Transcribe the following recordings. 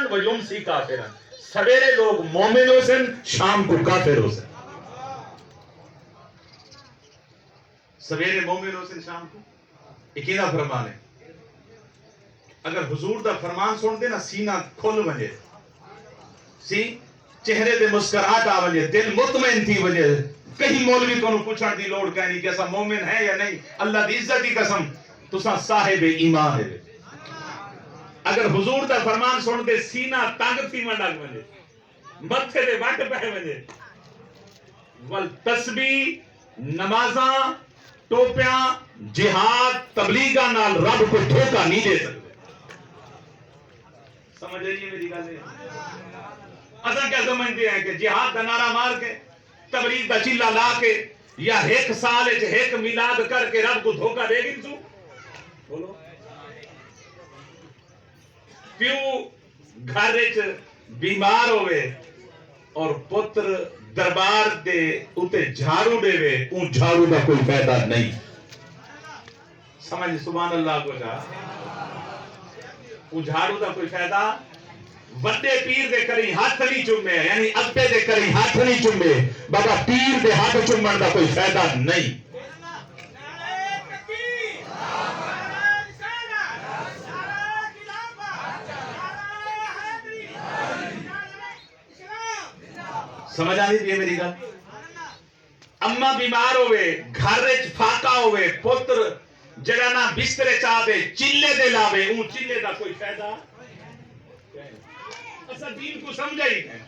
مومنن و یمسی کافرن، سویرے لوگ مومن ہو سن شام کو کافر ہو سن، سویرے مومن ہو سن شام کو اکیلا فرمان ہے۔ اگر حضور دا فرمان سن دے نا سینہ کھل ونجے، چہرے دے مسکراہٹ آ ونجے، دل مطمئن تھی ونجے، کہیں مولوی کو پوچھن دی لوڑ کہنی کہ ایسا مومن ہے یا نہیں، اللہ دی عزت دی قسم تساں صاحب ایمان ہے۔ اگر حضور دا فرمان سن دے سینہ تنگ تھی منڈک ونجے، متھے دے وٹ پہ ونجے، والتسبیح نمازاں ٹوپیاں جہاد تبلیغاں نال رب کو دھوکہ نہیں دے سکتے۔ سمجھ رہی ہے میری گل ہے؟ اصل کیا سمجھتے ہیں کہ جہاد کا نعرہ مار کے تبلیغ کا چلا لا کے یا ایک سال ایک میلاد کر کے رب کو دھوکہ دے گی تو بولو پیو گھر بیمار ہوئے اور پتر دربار دے اتے جھاڑو دے وے اون جھاڑو دا کوئی فائدہ نہیں۔ سمجھ سبحان اللہ کو جا اون جھاڑو دا کوئی فائدہ، وڈے پیر دے کری ہاتھ نہیں چومے، یعنی ابے دے کری ہاتھ نہیں چومے، بابا پیر دے ہاتھ چومن دا کوئی فائدہ نہیں۔ سمجھ آ رہی ہے میری گل؟ اما بیمار ہوئے، گھر وچ فاقہ ہوئے، پتر جڑا نہ بسترے چاہ دے چلے دے لاوے، اون چلے دا کوئی فائدہ؟ ایسا دین کو سمجھا ہی ہے۔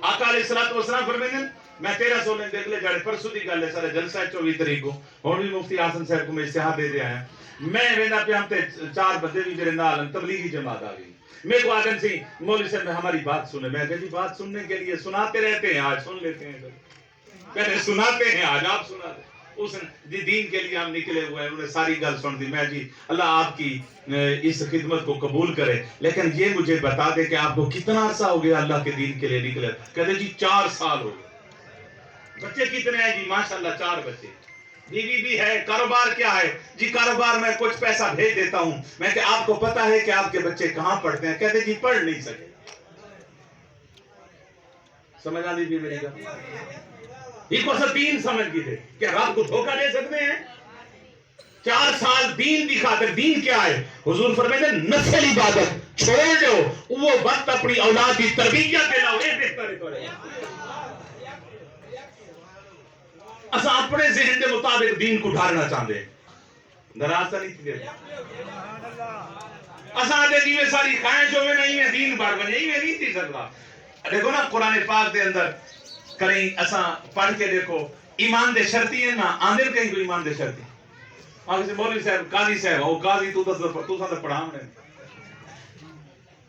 آقا علیہ السلام فرمائیں میں 1316 دیکھ لے جاڑے پرسوں دی گل ہے سارے جلسہ 24 تاریخ کو، ہن بھی مفتی حسن صاحب کو میں اشتہار دے دیا ہے، میں ویندا پیا تے 4 بندے بھی میرے نال تبلیغی جماعت آ گئی، میرے کو آگن سی مولوی صاحب ہماری بات سنے، میں کہا جی بات سننے کے لیے سناتے رہتے ہیں، آج سن لیتے ہیں، کہتے سناتے ہیں آج آپ سنا دیں۔ اس دین کے لیے ہم نکلے ہوئے ہیں، انہوں نے ساری گل سن دی، میں جی اللہ آپ کی اس خدمت کو قبول کرے، لیکن یہ مجھے بتا دے کہ آپ کو کتنا عرصہ ہو گیا اللہ کے دین کے لیے نکلے؟ کہتے جی 4 سال ہو گئے۔ بچے کتنے ہیں؟ جی ماشاءاللہ 4 بچے، بیوی بھی ہے، کاروبار کیا ہے؟ جی کاروبار میں کچھ پیسہ بھیج دیتا ہوں۔ میں کہ آپ کو پتا ہے کہ آپ کے بچے کہاں پڑھتے ہیں؟ کہتے جی پڑھ نہیں سکے۔ سمجھ آ لیجیے میری گل؟ یہ کو سب دین سمجھ گئے تھے کہ رب کو دھوکہ دے سکتے ہیں؟ 4 سال دین دی خاطر، دین کیا ہے؟ حضور فرمائے نفل عبادت چھوڑ دو، وہ وقت اپنی اولاد کی تربیت دے لاؤ، یہ بہتر ہے۔ اسا اپنے ذہن دے مطابق دین کو ڈھارنا چاہتے ہیں، ناراض نہیں تھی اسا دے جی میں ساری خواہش ہوئے نہیں میں دین بار بنے میں نہیں تھی سکتا۔ دیکھو نا قرآن پاک دے اندر کریں اسا پڑھ کے دیکھو ایمان دے شرطی ہیں نا، آندر کہیں کوئی ایمان دے شرطی آگے سے مولوی صاحب قاضی صاحب او قاضی تو ساتھ پڑھاؤں نے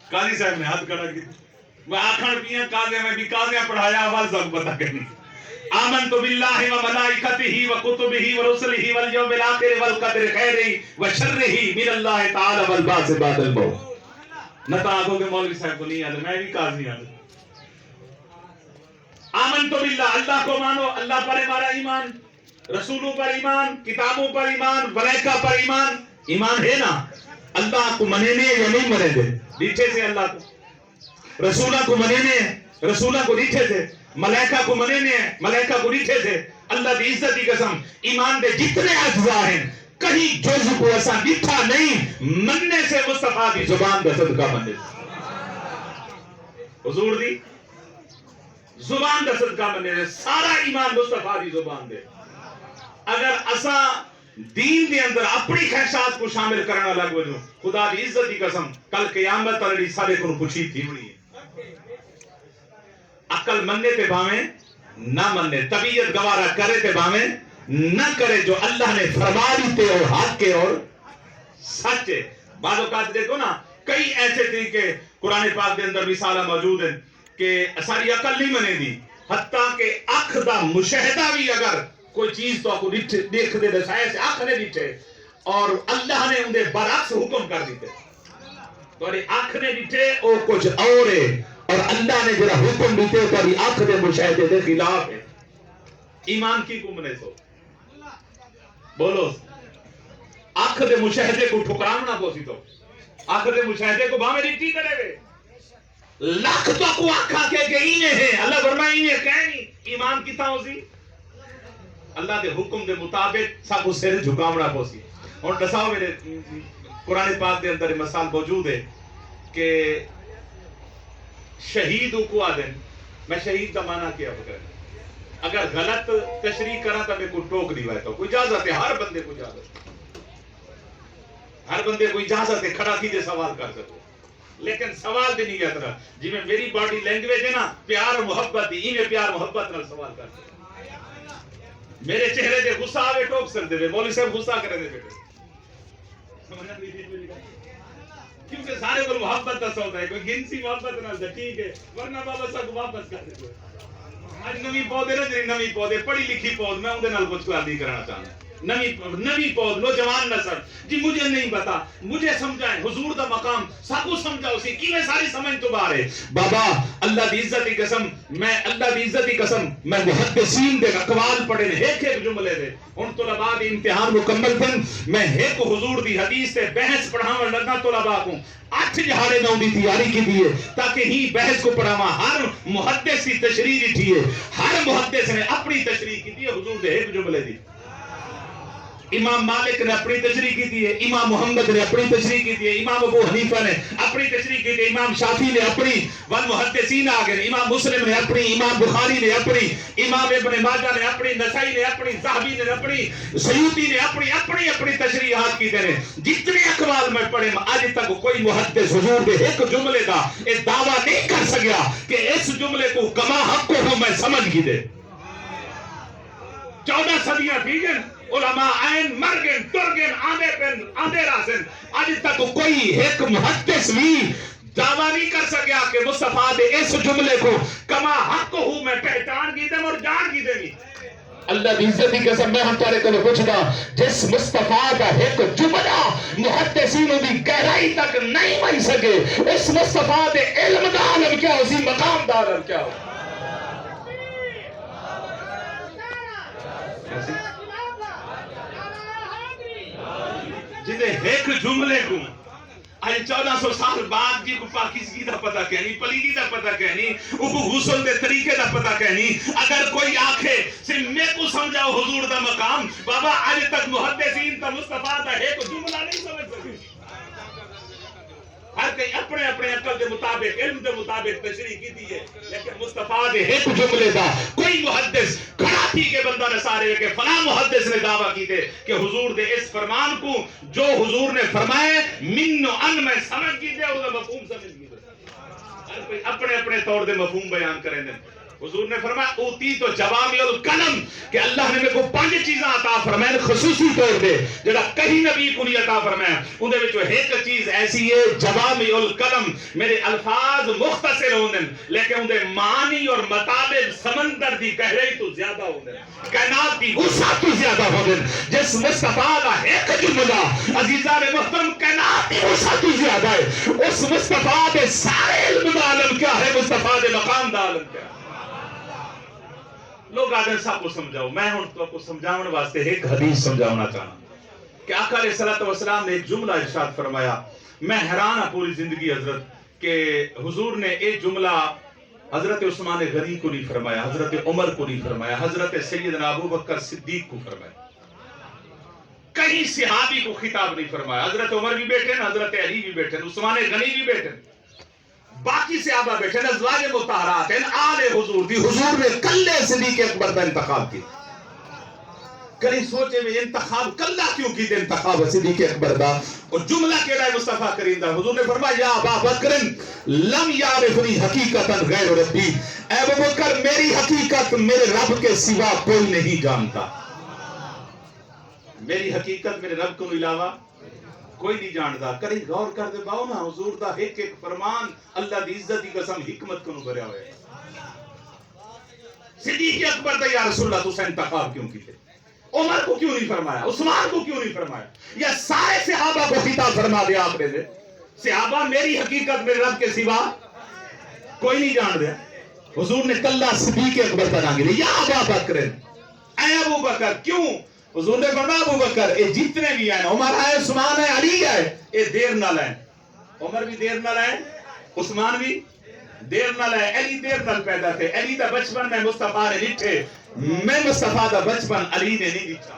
قاضی صاحب نے ہاتھ کھڑا کی وہ آکھن پیاں قاضی میں بھی قاضیاں پڑھایا آواز سب پتا کرنی آمنت باللہ و ملائکتہ و کتبہ و رسلہ والیوم الآخر والقدر خیرہ و شرہ من اللہ تعالی والبعث بعد الموت۔ نتا آگو کہ مولوی صاحب کو نہیں آدھے میں بھی قاضی آدھے۔ آمنت باللہ اللہ کو مانو، اللہ پر ہمارا ایمان، رسولوں پر ایمان، کتابوں پر ایمان، ملائکہ پر ایمان، ایمان ہے نا؟ اللہ کو منینے یا نہیں منے دے نیچے سے، اللہ کو رسولہ کو منینے رسولہ کو نیچے سے، ملائکہ کو منینے ملائکہ کو نیچے سے، اللہ دی عزت کی قسم ایمان دے جتنے اجزاء ہیں کہیں جز کو ایسا لکھا نہیں مننے سے مصطفیٰ دی زبان کا صدقہ مننے حضور دی زبان کا صدقہ مننے سے سارا ایمان مصطفیٰ دی زبان دے۔ اگر اسا دین دے اندر اپنی خواہشات کو شامل کرنا لگ وجو خدا دی عزت کی قسم کل قیامت علی سارے کو پوچھی تھی ہوئی ہے۔ عقل مننے تے باویں نہ مننے، طبیعت گوارا کرے تے باویں نہ کرے، جو اللہ نے فرما دیتے اور حق کے اور سچے۔ بعض اوقات دیکھو نا کئی ایسے طریقے قرآن پاک دے اندر مثالہ موجود ہیں کہ ساری عقل نہیں منے دی، حتیٰ کہ اکھ دا مشاہدہ بھی اگر کوئی چیز تو آپ دیکھ دے دسائے سے آنکھ نے دیتے اور اللہ نے انہیں برعکس حکم کر دیتے تو آنکھ نے دیتے وہ کچھ اور ہے اور اللہ نے جرا حکم دیتے تو آنکھ دے مشاہدے دے خلاف ہے۔ ایمان کی کمنے سو بولو آنکھ دے مشاہدے کو ٹھکرامنا پوسی تو آنکھ دے مشاہدے کو بھامے دیتی کرے گے لاکھ تو کو آکھا کہ انہیں ہے اللہ فرمائے انہیں کہنی ایمان کی تاؤزی اللہ دے حکم دے مطابق سب کو سر جھکامڑا پوسی. اور دساؤ میرے قرآن پاک دے اندر مثال موجود ہے کہ شہید کو آدن میں شہید کا معنی کیا بکر اگر غلط تشریح کرا تو میں کو ٹوک نہیں ہوئے تو کوئی اجازت ہے ہر بندے کو اجازت ہر بندے کو اجازت ہے کھڑا کیجئے سوال کر سکو لیکن سوال دی نہیں گیا جی میں میری باڈی لینگویج ہے نا پیار اور محبت دی میں پیار محبت نال سوال کر سکو میرے چہرے دے غصہ آوے ٹوک سکتے ہوئے مولوی صاحب غصہ کرے دے بیٹے کیونکہ سارے کو محبت دس ہوتا ہے کوئی گنسی محبت نہ دے ٹھیک ہے ورنہ بابا سب واپس کر دے آج نوی پودے نہ جی نوی پودے پڑھی لکھی پود میں اندے نال کچھ کلا نہیں کرنا چاہنا نوی پود نوجوان نسل جی مجھے نہیں پتا مجھے سمجھائیں حضور دا مقام سب کو سمجھاؤ سی کی میں ساری سمجھ تو باہر ہے بابا اللہ دی عزت کی قسم میں اللہ دی عزت کی قسم میں محدثین دے اقوال پڑھے نے ایک ایک جملے دے ان طلباء دی امتحان مکمل تھن میں ایک حضور دی حدیث سے بحث پڑھاون لگا طلباء کو 8 جہارے میں دی تیاری کی دیئے تاکہ ہی بحث کو پڑھاواں ہر محدث کی تشریح دی ہے ہر محدث نے اپنی تشریح کی دیئے حضور دے ایک جملے دی امام مالک نے اپنی تشریح کی دی ہے امام محمد نے اپنی تشریح کی دی ہے امام ابو حنیفہ نے اپنی تشریح کی دی ہے امام شافعی نے اپنی والمحدثین آگئے امام مسلم نے اپنی امام بخاری نے اپنی امام ابن ماجہ نے اپنی نسائی نے اپنی ذہبی نے اپنی سیوطی نے اپنی تشریحات کی دے جتنے اقوال میں پڑھے آج تک کوئی محدث حضور دے ایک جملے کا ایک دعویٰ نہیں کر سکیا کہ اس جملے کو کما حق کو ہوں میں سمجھ کی دے 14 صدیاں تھی گن علماء آئین مرگن ترگن آندے راسن آج تک کوئی ایک محدث بھی دعویٰ نہیں کر سکیا کہ مصطفیٰ دے اس جملے کو کما حق ہوں میں پہچان کی دے اور جان کی دے اللہ دی عزت کی قسم میں ہم تارے کو پوچھدا جس مصطفیٰ کا ایک جملہ محدثینوں دی گہرائی تک نہیں مل سکے اس مصطفیٰ دے علم دا عالم کیا اسی مقام دا عالم کیا ہو جنہیں ایک جملے کو آج 1400 سال بعد جی کو پاکیزگی دا پتہ کہنی پلیدی دا پتہ کہنی او کو غسل دے طریقے دا پتہ کہنی اگر کوئی آنکھے صرف میں کو سمجھاؤ حضور دا مقام بابا آج تک محدثین تا مصطفیٰ دا ایک جملہ نہیں سمجھ سکے ہر کئی اپنے عقل دے مطابق علم دے مطابق تشریح کی دی ہے لیکن مصطفیٰ دے ایک جملے دا کوئی محدث کھڑا تھی کہ بندہ نسارے کہ فلاں محدث نے دعویٰ کی دے کہ حضور دے اس فرمان کو جو حضور نے فرمائے من و ان میں سمجھ کی دے اور مفہوم سمجھ کی دے ہر کوئی اپنے طور دے مفہوم بیان کریں دے حضور نے فرمایا اوتی تو جوامع الکلم کہ اللہ نے میرے کو 5 چیزاں عطا فرمائے خصوصی طور پہ جڑا کہیں نبی کو نہیں عطا فرمایا ان دے وچ ایک چیز ایسی ہے جوامع الکلم میرے الفاظ مختصر ہوندے لیکن ان دے معنی اور مطابق سمندر دی گہرائی تو زیادہ ہوندے کائنات دی وسعت تو زیادہ ہوندے جس مصطفیٰ دا ایک جملہ عزیزان محترم کائنات دی وسعت تو زیادہ ہے اس مصطفیٰ دے سارے علم دا عالم کیا ہے مصطفیٰ دے مقام دا عالم کیا ہے لوگ آدھے صاحب کو سمجھاؤ میں ہوں تو کو سمجھاؤں واسطے ایک حدیث سمجھاؤنا چاہنا کہ آقا علیہ السلام نے ایک جملہ ارشاد فرمایا میں حیران ہوں پوری زندگی حضرت کہ حضور نے ایک جملہ حضرت عثمان غنی کو نہیں فرمایا حضرت عمر کو نہیں فرمایا حضرت سیدنا ابو بکر صدیق کو فرمایا کہیں صحابی کو خطاب نہیں فرمایا حضرت عمر بھی بیٹھے ہیں حضرت علی بھی بیٹھے ہیں عثمان غنی بھی بیٹھے ہیں باقی صحابہ بیٹھے ہیں ازواج مطہرات ہیں آل حضور دی حضور نے کلے صدیق اکبر کا انتخاب کی کہیں سوچے میں انتخاب کلہ کیوں کی دے انتخاب صدیق اکبر دا اور جملہ کیڑا ہے مصطفیٰ کریم دا حضور نے فرمایا یا ابا بکر لم یعرفنی حقیقتا غیر ربی اے ابو بکر میری حقیقت میرے رب کے سوا کوئی نہیں جانتا میری حقیقت میرے رب کو علاوہ کوئی نہیں جانتا کریں غور کر دے باؤ نا حضور دا ایک ایک فرمان اللہ دی عزت کی قسم حکمت کو بھریا ہوئے صدیق اکبر دا یا رسول اللہ تو سے انتخاب کیوں کی تھے عمر کو کیوں نہیں فرمایا عثمان کو کیوں نہیں فرمایا یا سارے صحابہ کو خطاب فرما دیا آپ نے صحابہ میری حقیقت میرے رب کے سوا کوئی نہیں جان دیا حضور نے کلہ صدیق اکبر کا نام لیا یا ابا بکر اے ابو بکر کیوں حضور نے فرمایا ابو بکر اے جتنے بھی ہیں عمر ہے عثمان ہے علی ہے اے دیر نہ لائیں عمر بھی دیر نہ لائیں عثمان بھی دیر نال ہے علی دیر نال پیدا تھے علی دا بچپن میں مصطفیٰ نے ڈٹھے میں مصطفیٰ دا بچپن علی نے نہیں ڈٹھا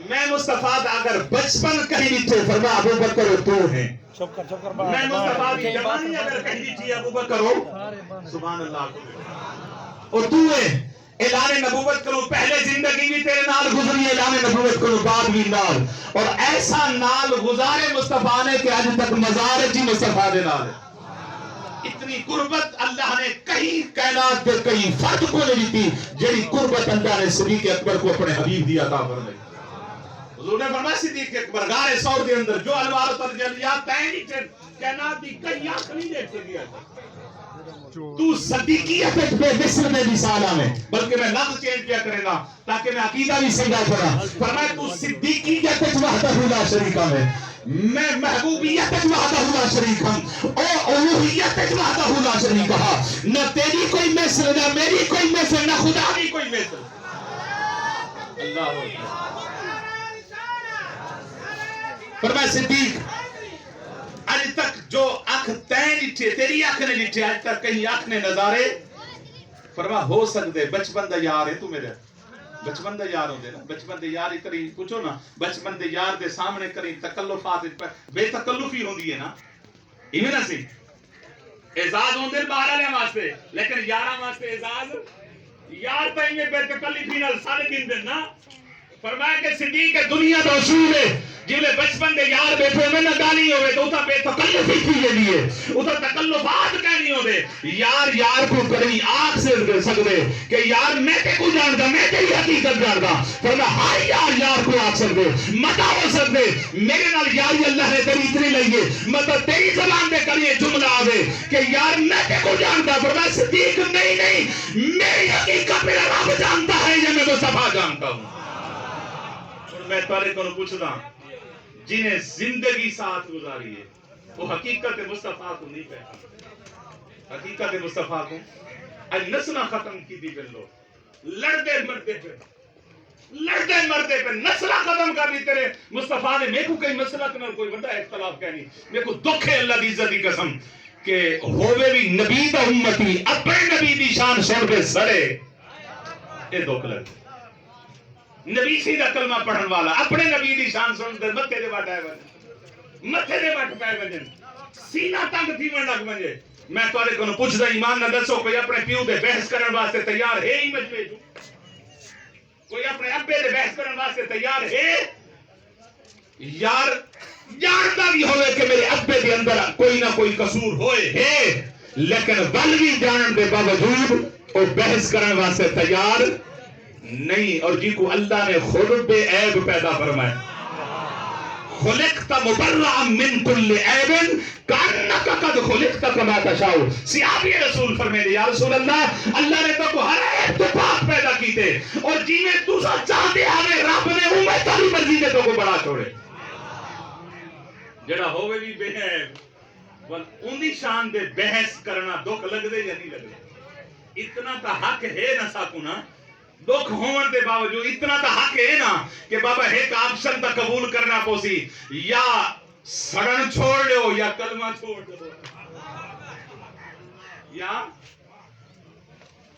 میں مصطفیٰ دا اگر بچپن کہیں ڈٹھے فرما ابو بکر تو ہیں میں مصطفیٰ دی جوانی اگر کہیں ڈٹھی ابو بکر ہو سبحان اللہ اور تو ہے اعلان نبوت کرو پہلے زندگی بھی تیرے نال گزری اعلان نبوت کرو بعد بھی نال اور ایسا نال گزارے مصطفیٰ نے کہ آج تک مزار جی مصطفیٰ دے نال اتنی قربت اللہ نے کہیں کائنات پہ کہیں فرد کو نہیں دی جیڑی قربت اللہ نے صدیق اکبر کو اپنے حبیب دی عطا فرمائی حضور نے فرمایا صدیق اکبر غار ثور دے اندر جو انوار و تجلیات تین کائنات دی کئی آنکھ نہیں دیکھ سکیا تو صدیقیت پہ مصر میں مثالا میں بلکہ میں لفظ چینج کیا کرے گا تاکہ میں عقیدہ بھی سمجھا کرا فرمایا تو صدیقیت وحدہ لا شریک میں محبوبیت وحدہ لا شریک او الوہیت وحدہ لا شریک نہ تیری کوئی مثل نہ میری کوئی مثل نہ خدا کی کوئی مثل اللہ فرمایا صدیق آج تک جو آنکھ تین ڈٹھے تیری آنکھ نے ڈٹھے آج تک کہیں آنکھ نے نظارے فرما ہو سکتے بچپن دا یار ہے تو میرے بچپن دا یار ہوندے نا بچپن دے یار کریں پوچھو نا بچپن دے یار دے سامنے کریں تکلفات بے تکلفی ہوندی ہے نا ایویں نہ سی اعزاز ہوندے باہر والے واسطے لیکن یاراں واسطے اعزاز یار تائیں میں بے تکلفی نال سارے دن دے نا فرمایا کہ صدیق دنیا دا اصول ہے جلے بچپن دے یار بیٹھے میں نہ گالی ہوئے تو اتھا بے تکلفی کی یہ لیے اتھا تکلفات کہنی ہو دے یار یار کو کریں آنکھ سے سکتے کہ یار میں تے کو جانتا میں تے حقیقت جانتا فرمایا ہر یار یار کو آنکھ سکتے مطا ہو سکتے میرے نال یاری اللہ نے تیری اتنی لئیے مطا تیری زبان دے کریے جملہ آوے کہ یار میں تے کو جانتا فرمایا صدیق نہیں میری حقیقت میرا رب جانتا ہے یا میں مصطفیٰ جانتا ہوں میں تارے کو پوچھتا جنہیں زندگی ساتھ گزاری ہے وہ حقیقت مصطفیٰ کو نہیں پہچانتے حقیقت مصطفیٰ کو آج نسلہ ختم کی دی پھر لوگ لڑتے مردے پہ نسلہ ختم کر دی تیرے مصطفیٰ نے میرے کو کئی مسئلہ کنر کوئی بڑا اختلاف کہنی میرے کو دکھ ہے اللہ دی عزت دی قسم کہ ہووے بھی نبی دا امتی اپنے نبی دی شان سن کے سڑے اے دکھ لگ نبی سیدھا کلمہ پڑھن والا اپنے نبی دی شان سن دے متھے دے واٹ آئے بجن متھے دے واٹ پائے بجن سینہ تنگ تھی من لگ بجے میں توارے کو پوچھ دا ایمان نہ دسو کوئی اپنے پیو دے بحث کرن واسطے تیار ہے ہی مجھے جو کوئی اپنے ابے دے بحث کرن واسطے تیار ہے یار جانتا بھی ہوئے کہ میرے ابے دے اندر کوئی نہ کوئی قصور ہوئے ہے لیکن بلوی جانن دے باوجود وہ بحث کرن واسطے تیار نہیں اور جی کو اللہ نے خود بے عیب پیدا فرمائے خلقت مبرعا من کل عیب کانک قد خلقت کما تشاء صحابی رسول فرمائے یا رسول اللہ نے تو ہر عیب تو پاک پیدا کی تھے اور جی میں تو سا چاہتے آگے رب نے ہوں تاری مرضی نے تو کو بڑا چھوڑے جڑا ہوئے بھی بے عیب اندی شان دے بحث کرنا دکھ لگ دے یا نہیں لگ دے اتنا تا حق ہے نہ ساکو نا دکھ ہون دے باوجود اتنا تا حق ہے نا کہ بابا ایک آپشن تا قبول کرنا پوسی یا سڑن چھوڑ لو یا کلمہ چھوڑ لو یا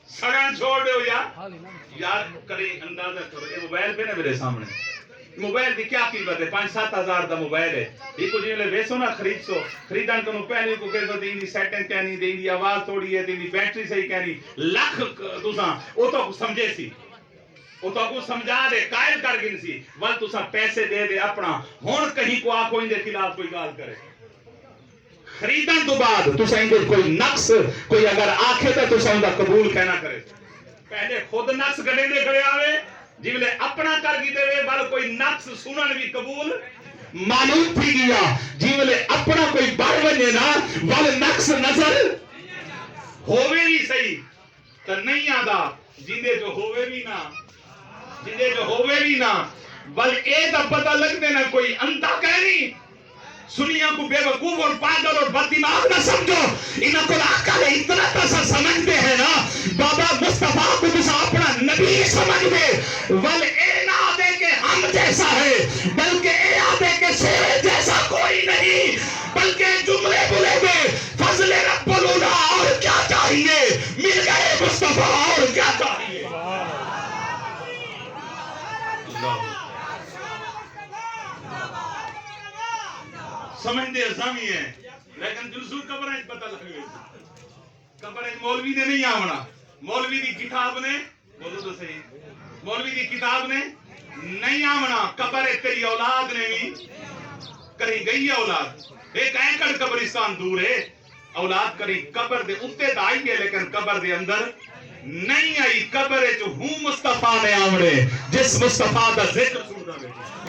سڑن چھوڑ لو یا یار کریں اندازہ کرو یہ موبائل پہ نا میرے سامنے موبائل دی کیا قیمت ہے 5-7 ہزار دا موبائل ہے یہ کو جنہوں نے ویسو نا خرید سو خریدان کنو پہلے کو کہہ دو دین دی سیٹنگ کہنی دین دی آواز توڑی ہے دین دی بیٹری صحیح کہنی لاکھ تُساں وہ تو سمجھے سی وہ تو کو سمجھا دے قائل کر گن سی ول تُساں پیسے دے دے اپنا ہون کہیں کو آکو ان دے خلاف کوئی گال کرے خریدان تو بعد تُساں ان دے کوئی نقص کوئی اگر آنکھے تے تُساں ان دا قبول کہنا کرے پہلے خود نقص گڑے دے کھڑے آوے جیولے اپنا کر گی دے بل کوئی نقص سنن بھی قبول معلوم تھی گیا جیولے اپنا کوئی بڑھ بنے نا بل نقص نظر ہوئے بھی صحیح تو نہیں آدھا جندے جو ہوئے بھی نا بل اے دا پتہ لگ دینا کوئی انتا کہنی سنیا کو بے وقوف اور پاگل اور بددماغ نہ سمجھو انہاں کو عقل اتنا تسا سمجھتے ہیں نا بابا مصطفیٰ کو تسا اپنا نبی سمجھ دے ول اے نہ آدھے کہ ہم جیسا ہے بلکہ اے آدھے کہ سورج جیسا کوئی نہیں بلکہ جملے بلے دے فضل رب العلا سمجھتے اسامی ہیں لیکن جلسوں قبر ہے پتہ لگ گئے قبر ہے مولوی نے نہیں آونا مولوی دی کتاب نے بولو تو صحیح مولوی دی کتاب نے نہیں آونا قبر ہے تیری اولاد نے بھی کہیں گئی ہے اولاد ایک اینکڑ قبرستان دور ہے اولاد کری قبر دے اتے دا آئی ہے لیکن قبر دے اندر نہیں آئی قبر ہے جو ہوں مصطفیٰ نے آوڑے جس مصطفیٰ دا ذکر سننا بیٹا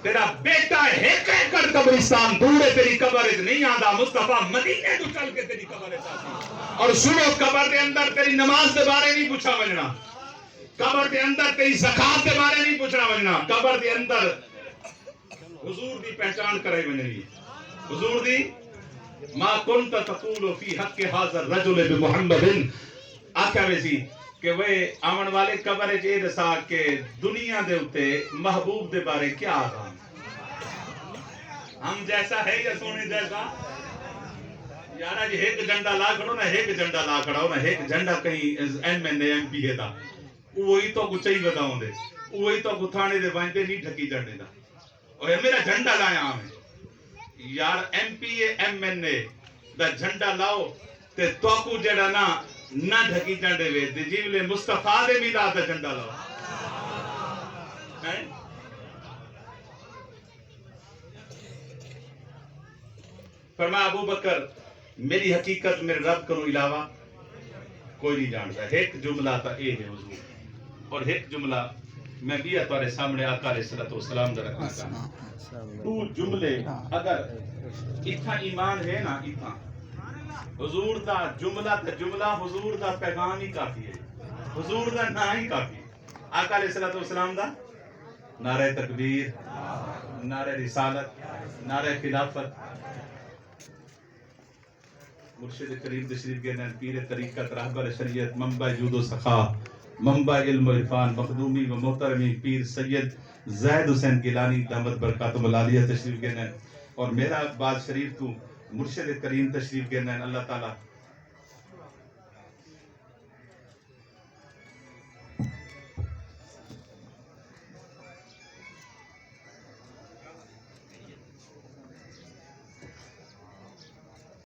تیرا بیٹا ایک اینکڑ قبرستان دور ہے تیری قبر ہے نہیں آدھا مصطفیٰ مدینے تو چل کے تیری قبر ہے اور سنو قبر دے اندر تیری نماز دے بارے نہیں پوچھا بجنا قبر دے اندر تیری زکاة دے بارے نہیں پوچھنا بجنا قبر دے اندر حضور دی پہچان کرے بنی حضور دی ما کنت تقول فی حق حاضر رجل بمحمد آکھا ویسی کہ وہ آمن والے قبر جے رسا کہ دنیا دے ہوتے محبوب دے بارے کیا آگا ہم جیسا ہے یا سونے جیسا یارا جی ایک جنڈا لا کھڑو نا ایک جنڈا لا کھڑو نا ایک جنڈا کہیں M N A M P ہے دا وہی تو کچھ ہی بتاؤں دے وہی تو کتھانے دے بائیں دے نہیں ڈھکی جنڈے دا اور میرا جھنڈا لایا ہمیں یار M P A M N A دا جھنڈا لاؤ تے توکو جڑا نہ ڈھکی جنڈے وے دے جیولے مصطفیٰ دے میلاد دا جھنڈا لاؤ فرمایا ابو بکر میری حقیقت میرے رب کنو علاوہ کوئی نہیں جانتا ایک جملہ تا اے ہے حضور اور ایک جملہ میں بھی تمہارے سامنے آقا علیہ السلام دا رکھنا چاہتا تو جملے اگر اتنا ایمان ہے نا اتنا حضور دا جملہ تا جملہ حضور دا پیغام ہی کافی ہے حضور دا نا ہی کافی آقا علیہ السلام دا نعرہ تکبیر نعرہ رسالت نعرہ خلافت مرشد کریم تشریف کے نین پیر طریقت رہبر شریعت منبع جود و سخا منبع علم و عرفان مخدومی و محترمی پیر سید زید حسین گیلانی دامت برکاتم العالیہ تشریف کے نین اور میرا بعد شریف تو مرشد کریم تشریف کے نین اللہ تعالیٰ